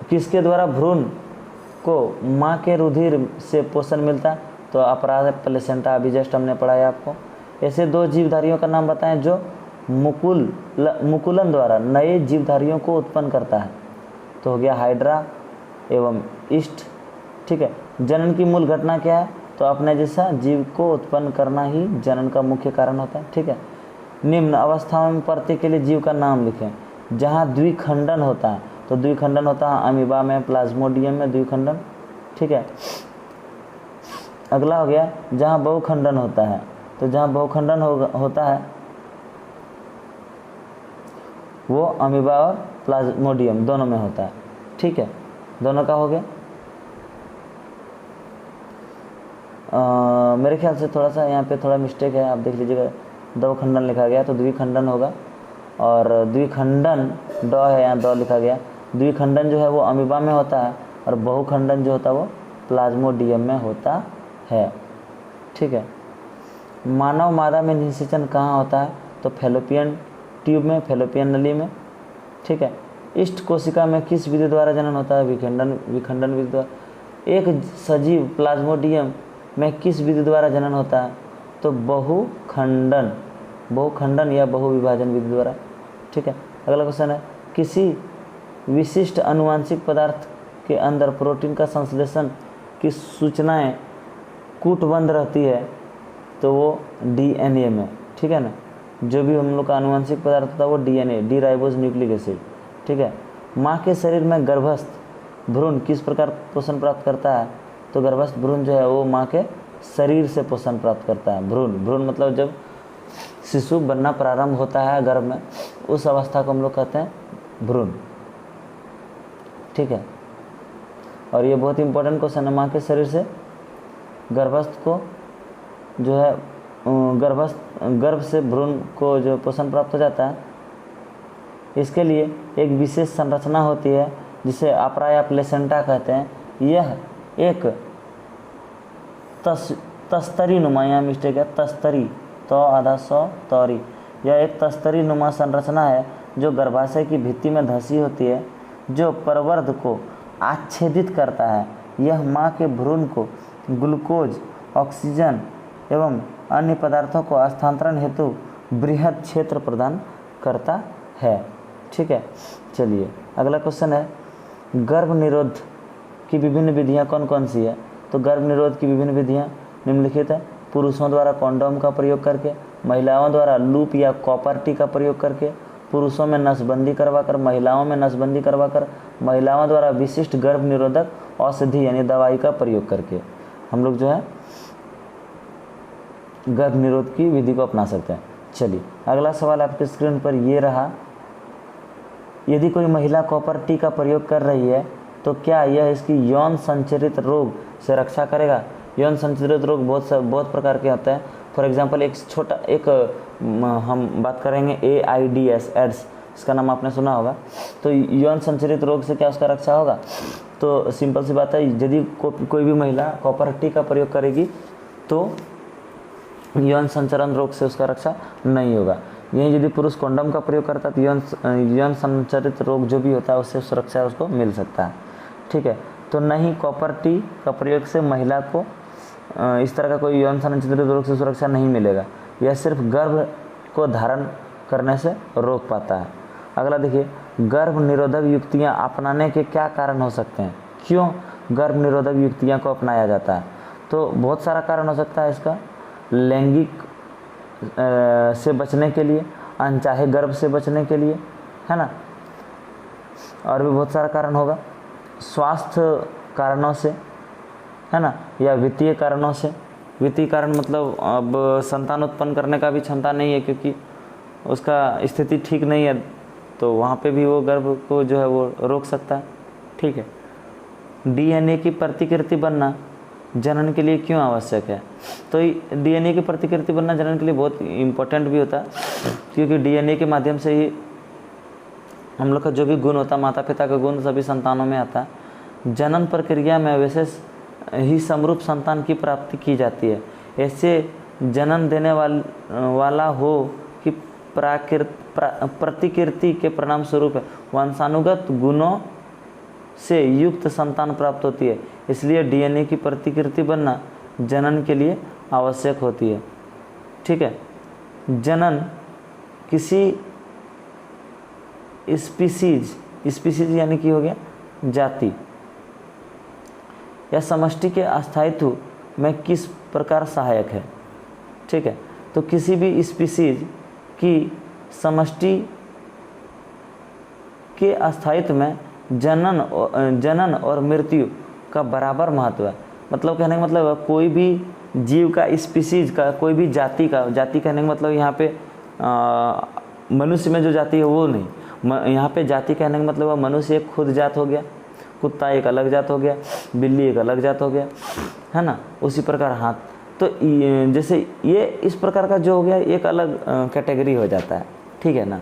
किसके द्वारा भ्रूण को माँ के रुधिर से पोषण मिलता है? तो अपराध प्लेसेंटा, अभी जस्ट हमने पढ़ाया आपको। ऐसे दो जीवधारियों का नाम बताएं जो मुकुलन द्वारा नए जीवधारियों को उत्पन्न करता है। तो हो गया हाइड्रा एवं ईस्ट। ठीक है, जनन की मूल घटना क्या है? तो अपने जैसा जीव को उत्पन्न करना ही जनन का मुख्य कारण होता है। ठीक है, निम्न अवस्थाओं में प्रत्येक के लिए जीव का नाम लिखें जहाँ द्विखंडन होता है। तो द्विखंडन होता है अमीबा में, प्लाज्मोडियम में द्विखंडन। ठीक है, अगला हो गया जहाँ बहुखंडन होता है। तो जहाँ बहुखंडन होता है वो अमीबा और प्लाज्मोडियम दोनों में होता है। ठीक है, दोनों का हो गया। मेरे ख्याल से थोड़ा सा यहाँ पे थोड़ा मिस्टेक है, आप देख लीजिएगा, द्विखंडन लिखा गया तो द्विखंडन होगा, और द्विखंडन ड है, यहाँ द लिखा गया। द्विखंडन जो है वो अमीबा में होता है और बहुखंडन जो होता है वो प्लाज्मोडियम में होता है। ठीक है, मानव मादा में निषेचन कहाँ होता है? तो फैलोपियन ट्यूब में, फैलोपियन नली में। ठीक है, इष्ट कोशिका में किस विधि द्वारा जनन होता है? विखंडन विधि द्वारा। एक सजीव प्लाज्मोडियम में किस विधि द्वारा जनन होता है? तो बहुखंडन या बहुविभाजन विधि द्वारा। ठीक है, अगला क्वेश्चन है, किसी विशिष्ट अनुवांशिक पदार्थ के अंदर प्रोटीन का संश्लेषण की सूचनाएं कूटबंध रहती है? तो वो डीएनए में। ठीक है ना, जो भी हम लोग का अनुवांशिक पदार्थ होता है वो DNA, D ribose nucleic acid. ठीक है, माँ के शरीर में गर्भस्थ भ्रूण किस प्रकार पोषण प्राप्त करता है? तो गर्भस्थ भ्रूण जो है वो माँ के शरीर से पोषण प्राप्त करता है। भ्रूण मतलब जब शिशु बनना प्रारंभ होता है गर्भ में, उस अवस्था को हम लोग कहते हैं भ्रूण। ठीक है, और ये बहुत इंपॉर्टेंट क्वेश्चन है, माँ के शरीर से गर्भस्थ को जो है गर्भ से भ्रूण को जो पोषण प्राप्त हो जाता है, इसके लिए एक विशेष संरचना होती है जिसे अपराया प्लेसेंटा कहते हैं। यह एक तस्तरी नुमा, यहाँ मिस्टेक है, तस्तरी तो आधा सौ तौरी, यह एक तस्तरी नुमा संरचना है जो गर्भाशय की भित्ति में धंसी होती है, जो प्रवर्ध को आच्छेदित करता है। यह माँ के भ्रूण को ग्लूकोज, ऑक्सीजन एवं अन्य पदार्थों को स्थानांतरण हेतु बृहद क्षेत्र प्रदान करता है। ठीक है, चलिए अगला क्वेश्चन है, गर्भ निरोध की विभिन्न विधियां कौन कौन सी है? तो गर्भ निरोध की विभिन्न विधियां निम्नलिखित है, पुरुषों द्वारा कॉन्डोम का प्रयोग करके, महिलाओं द्वारा लूप या कॉपर टी का प्रयोग करके, पुरुषों में नसबंदी करवाकर, महिलाओं में नसबंदी करवाकर, महिलाओं द्वारा विशिष्ट गर्भ निरोधक औषधि यानी दवाई का प्रयोग करके हम लोग जो है गर्भ निरोध की विधि को अपना सकते हैं। चलिए अगला सवाल आपके स्क्रीन पर ये रहा, यदि कोई महिला कॉपर टी का प्रयोग कर रही है तो क्या यह इसकी यौन संचरित रोग से रक्षा करेगा? यौन संचरित रोग बहुत प्रकार के होते हैं। फॉर एग्जांपल हम बात करेंगे AIDS, एड्स, इसका नाम आपने सुना होगा। तो यौन संचरित रोग से क्या उसका रक्षा होगा? तो सिंपल सी बात है, यदि कोई भी महिला कॉपर टी का प्रयोग करेगी तो यौन संचरण रोग से उसका रक्षा नहीं होगा। यही यदि पुरुष कॉन्डम का प्रयोग करता है तो यौन संचरित रोग जो भी होता है उससे सुरक्षा उसको मिल सकता है। ठीक है, तो नहीं कॉपर टी का प्रयोग से महिला को इस तरह का कोई यौन संचरित रोग से सुरक्षा नहीं मिलेगा। यह सिर्फ गर्भ को धारण करने से रोक पाता है। अगला देखिए, गर्भ निरोधक युक्तियाँ अपनाने के क्या कारण हो सकते हैं? क्यों गर्भ निरोधक युक्तियाँ को अपनाया जाता है? तो बहुत सारा कारण हो सकता है इसका। लैंगिक से बचने के लिए, अनचाहे गर्भ से बचने के लिए, है ना, और भी बहुत सारा कारण होगा। स्वास्थ्य कारणों से, है ना, या वित्तीय कारणों से। वित्तीय कारण मतलब अब संतान उत्पन्न करने का भी क्षमता नहीं है क्योंकि उसका स्थिति ठीक नहीं है, तो वहाँ पे भी वो गर्भ को जो है वो रोक सकता है। ठीक है, डीएनए की प्रतिकृति बनना जनन के लिए क्यों आवश्यक है? तो डीएनए की प्रतिकृति बनना जनन के लिए बहुत इम्पोर्टेंट भी होता है, क्योंकि डीएनए के माध्यम से ही हम लोग का जो भी गुण होता है, माता पिता का गुण सभी संतानों में आता है। जनन प्रक्रिया में विशेष ही समरूप संतान की प्राप्ति की जाती है। ऐसे जन्म देने वाला हो कि प्रतिकृति के परिणाम स्वरूप वंशानुगत गुणों से युक्त संतान प्राप्त होती है। इसलिए डीएनए की प्रतिकृति बनना जनन के लिए आवश्यक होती है। ठीक है, जनन किसी स्पीसीज यानी कि हो गया जाति या समष्टि के अस्थायित्व में किस प्रकार सहायक है? ठीक है, तो किसी भी स्पीसीज की समष्टि के अस्थायित्व में जनन और मृत्यु का बराबर महत्व है। मतलब कहने का मतलब है कोई भी जीव का, स्पीसीज का, कोई भी जाति का, जाति कहने का मतलब यहाँ पे मनुष्य में जो जाति है वो नहीं, यहाँ पे जाति कहने का मतलब मनुष्य एक खुद जात हो गया, कुत्ता एक अलग जात हो गया, बिल्ली एक अलग जात हो गया, है ना, उसी प्रकार हाथ। तो जैसे ये इस प्रकार का जो हो गया एक अलग कैटेगरी हो जाता है। ठीक है ना,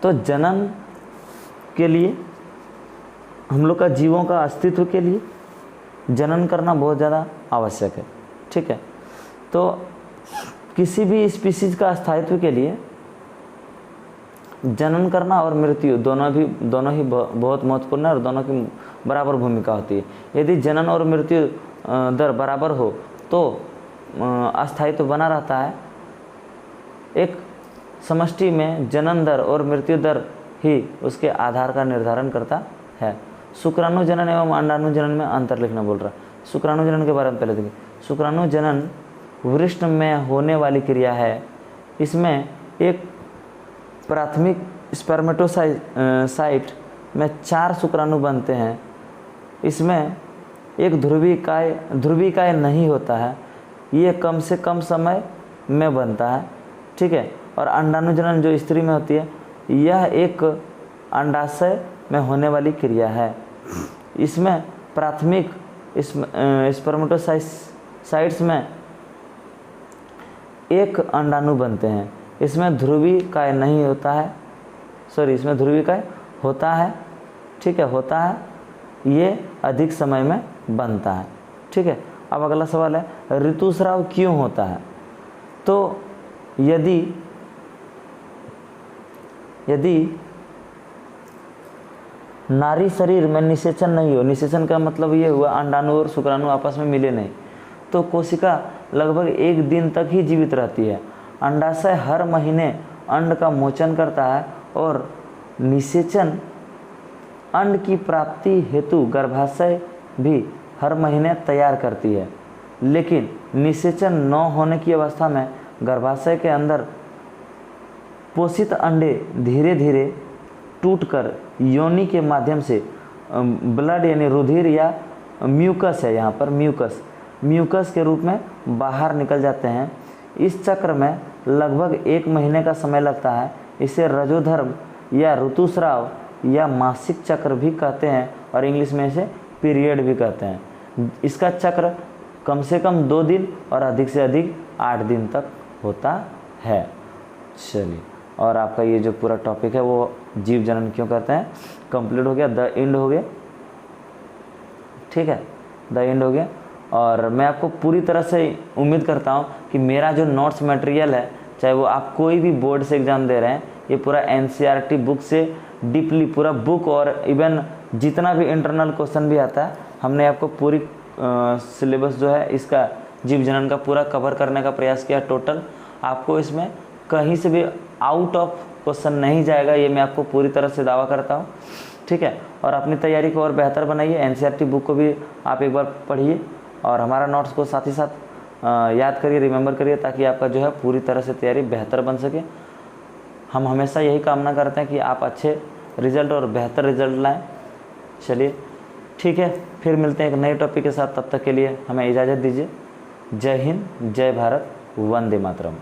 तो जनन के लिए हम लोग का जीवों का अस्तित्व के लिए जनन करना बहुत ज़्यादा आवश्यक है। ठीक है, तो किसी भी स्पीसीज का स्थायित्व के लिए जनन करना और मृत्यु दोनों ही बहुत महत्वपूर्ण है और दोनों की बराबर भूमिका होती है। यदि जनन और मृत्यु दर बराबर हो तो अस्थायित्व बना रहता है। एक समष्टि में जनन दर और मृत्यु दर ही उसके आधार का निर्धारण करता है। शुक्राणु जनन एवं अंडाणु जनन में अंतर लिखना बोल रहा है। शुक्राणु जनन के बारे में पहले देखिए। शुक्राणु जनन वृष्ण में होने वाली क्रिया है। इसमें एक प्राथमिक स्पर्मेटोसाइट में 4 शुक्राणु बनते हैं। इसमें एक ध्रुवी इकाई नहीं होता है, ये कम से कम समय में बनता है। ठीक है, और अंडाणु जनन जो स्त्री में होती है, यह एक अंडाशय में होने वाली क्रिया है। इसमें प्राथमिक स्पर्मेटोसाइट्स में एक अंडाणु बनते हैं। इसमें ध्रुवी इकाई नहीं होता है, इसमें ध्रुवी इकाई होता है। ठीक है, होता है, ये अधिक समय में बनता है। ठीक है, अब अगला सवाल है ऋतुस्राव क्यों होता है? तो यदि नारी शरीर में निषेचन नहीं हो, निषेचन का मतलब ये हुआ अंडाणु और शुक्राणु आपस में मिले नहीं, तो कोशिका लगभग 1 दिन तक ही जीवित रहती है। अंडाशय हर महीने अंड का मोचन करता है और निषेचन अंड की प्राप्ति हेतु गर्भाशय भी हर महीने तैयार करती है। लेकिन निषेचन न होने की अवस्था में गर्भाशय के अंदर पोषित अंडे धीरे धीरे टूटकर योनि के माध्यम से ब्लड यानी रुधिर या म्यूकस है, यहाँ पर म्यूकस के रूप में बाहर निकल जाते हैं। इस चक्र में लगभग 1 महीने का समय लगता है। इसे रजोधर्म या ऋतुस्राव या मासिक चक्र भी कहते हैं और इंग्लिश में इसे पीरियड भी कहते हैं। इसका चक्र कम से कम 2 दिन और अधिक से अधिक 8 दिन तक होता है। चलिए, और आपका ये जो पूरा टॉपिक है वो जीव जनन क्यों कहते हैं कंप्लीट हो गया। द एंड हो गया। ठीक है, द एंड हो गया। और मैं आपको पूरी तरह से उम्मीद करता हूँ कि मेरा जो नोट्स मटेरियल है, चाहे वो आप कोई भी बोर्ड से एग्ज़ाम दे रहे हैं, ये पूरा एनसीईआरटी बुक से डीपली पूरा बुक और इवन जितना भी इंटरनल क्वेश्चन भी आता है, हमने आपको पूरी सिलेबस जो है इसका जीव विज्ञान का पूरा कवर करने का प्रयास किया। टोटल आपको इसमें कहीं से भी आउट ऑफ क्वेश्चन नहीं जाएगा, ये मैं आपको पूरी तरह से दावा करता हूँ। ठीक है, और अपनी तैयारी को और बेहतर बनाइए। एनसीईआरटी बुक को भी आप एक बार पढ़िए और हमारा नोट्स को साथ ही साथ याद करिए, रिमेंबर करिए, ताकि आपका जो है पूरी तरह से तैयारी बेहतर बन सके। हम हमेशा यही कामना करते हैं कि आप अच्छे रिजल्ट और बेहतर रिजल्ट लाएं। चलिए ठीक है, फिर मिलते हैं एक नए टॉपिक के साथ। तब तक के लिए हमें इजाज़त दीजिए। जय हिंद, जय भारत, वंदे मातरम।